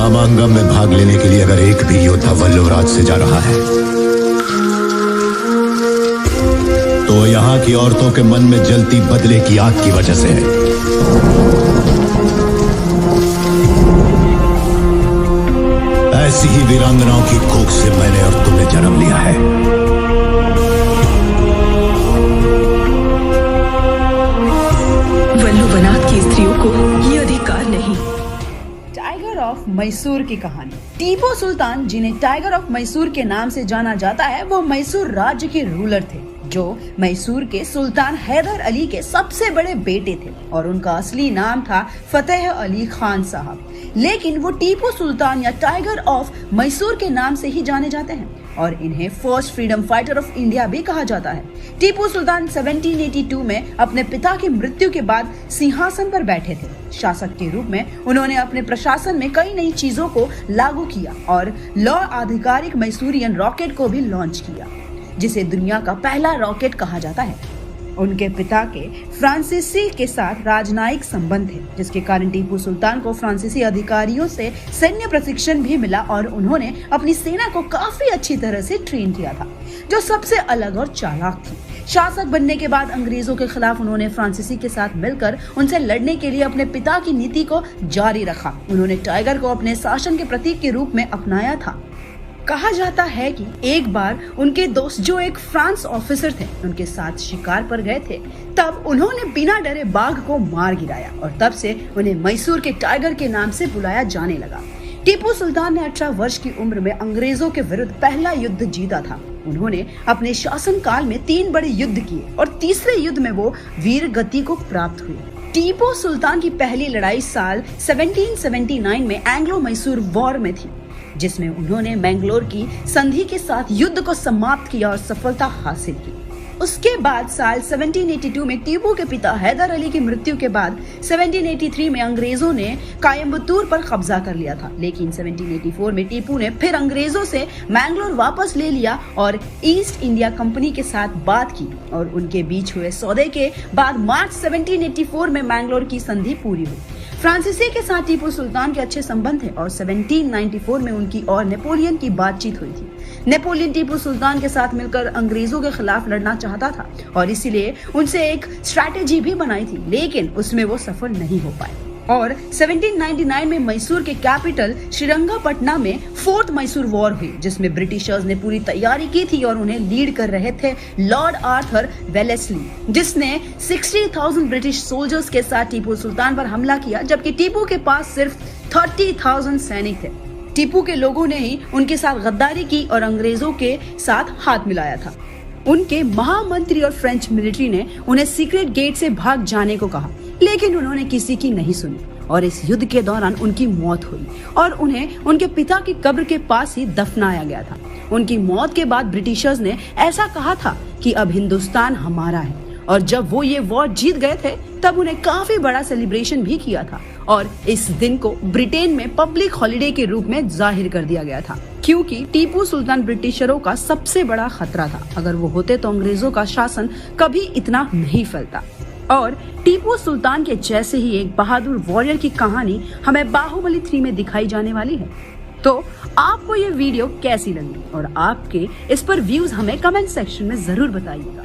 समांगम में भाग लेने के लिए अगर एक भी योद्धा वल्लवराज से जा रहा है तो यहाँ की औरतों के मन में जलती बदले की आग की वजह से है। ऐसी ही वीरांगनाओं की कोख से मैंने और तुमने जन्म लिया है। वल्लुवनाथ की स्त्रियों को ये अधिकार नहीं। टाइगर ऑफ मैसूर की कहानी। टीपू सुल्तान, जिन्हें टाइगर ऑफ मैसूर के नाम से जाना जाता है, वो मैसूर राज्य के रूलर थे जो मैसूर के सुल्तान हैदर अली के सबसे बड़े बेटे थे और उनका असली नाम था फतेह अली खान साहब। लेकिन वो टीपू सुल्तान या टाइगर ऑफ मैसूर के नाम से ही जाने जाते हैं और इन्हें first freedom fighter of India भी कहा जाता है। टीपू सुल्तान 1782 में अपने पिता की मृत्यु के बाद सिंहासन पर बैठे थे। शासक के रूप में उन्होंने अपने प्रशासन में कई नई चीजों को लागू किया और लौ आधिकारिक मैसूरियन रॉकेट को भी लॉन्च किया, जिसे दुनिया का पहला रॉकेट कहा जाता है। उनके पिता के फ्रांसीसी के साथ राजनयिक संबंध थे, जिसके कारण टीपू सुल्तान को फ्रांसीसी अधिकारियों से सैन्य प्रशिक्षण भी मिला और उन्होंने अपनी सेना को काफी अच्छी तरह से ट्रेन किया था, जो सबसे अलग और चालाक थी। शासक बनने के बाद अंग्रेजों के खिलाफ उन्होंने फ्रांसीसी के साथ मिलकर उनसे लड़ने के लिए अपने पिता की नीति को जारी रखा। उन्होंने टाइगर को अपने शासन के प्रतीक के रूप में अपनाया था। कहा जाता है कि एक बार उनके दोस्त जो एक फ्रांस ऑफिसर थे, उनके साथ शिकार पर गए थे, तब उन्होंने बिना डरे बाघ को मार गिराया और तब से उन्हें मैसूर के टाइगर के नाम से बुलाया जाने लगा। टीपू सुल्तान ने 18 वर्ष की उम्र में अंग्रेजों के विरुद्ध पहला युद्ध जीता था। उन्होंने अपने शासन काल में 3 बड़े युद्ध किए और तीसरे युद्ध में वो वीर गति को प्राप्त हुए। टीपू सुल्तान की पहली लड़ाई साल 1779 में एंग्लो मैसूर वॉर में थी, जिसमें उन्होंने मैंगलोर की संधि के साथ युद्ध को समाप्त किया और सफलता हासिल की। उसके बाद साल 1782 में टीपू के पिता हैदर अली की मृत्यु के बाद 1783 में अंग्रेजों ने कोयम्बतूर पर कब्जा कर लिया था, लेकिन 1784 में टीपू ने फिर अंग्रेजों से मैंगलोर वापस ले लिया और ईस्ट इंडिया कंपनी के साथ बात की और उनके बीच हुए सौदे के बाद मार्च 1784 में मैंगलोर की संधि पूरी हुई। फ्रांसीसी के साथ टीपू सुल्तान के अच्छे संबंध थे और 1794 में उनकी और नेपोलियन की बातचीत हुई थी। नेपोलियन टीपू सुल्तान के साथ मिलकर अंग्रेजों के खिलाफ लड़ना चाहता था और इसीलिए उनसे एक स्ट्रैटेजी भी बनाई थी, लेकिन उसमें वो सफल नहीं हो पाए और 1799 में मैसूर के कैपिटल श्रीरंगपटना में फोर्थ मैसूर वॉर हुई, जिसमें ब्रिटिशर्स ने पूरी तैयारी की थी और उन्हें लीड कर रहे थे लॉर्ड आर्थर वेलेस्ली, जिसने 60,000 ब्रिटिश सोल्जर्स के साथ टीपू सुल्तान पर हमला किया, जबकि टीपू के पास सिर्फ 30,000 सैनिक थे। टीपू के लोगों ने ही उनके साथ गद्दारी की और अंग्रेजों के साथ हाथ मिलाया था। उनके महामंत्री और फ्रेंच मिलिट्री ने उन्हें सीक्रेट गेट से भाग जाने को कहा, लेकिन उन्होंने किसी की नहीं सुनी और इस युद्ध के दौरान उनकी मौत हुई और उन्हें उनके पिता की कब्र के पास ही दफनाया गया था। उनकी मौत के बाद ब्रिटिशर्स ने ऐसा कहा था कि अब हिंदुस्तान हमारा है और जब वो ये वॉर जीत गए थे तब उन्हें काफी बड़ा सेलिब्रेशन भी किया था और इस दिन को ब्रिटेन में पब्लिक हॉलिडे के रूप में जाहिर कर दिया गया था, क्योंकि टीपू सुल्तान ब्रिटिशरों का सबसे बड़ा खतरा था। अगर वो होते तो अंग्रेजों का शासन कभी इतना नहीं फैलता। और टीपू सुल्तान के जैसे ही एक बहादुर वॉरियर की कहानी हमें बाहुबली 3 में दिखाई जाने वाली है। तो आपको ये वीडियो कैसी लगी और आपके इस पर व्यूज हमें कमेंट सेक्शन में जरूर बताइएगा।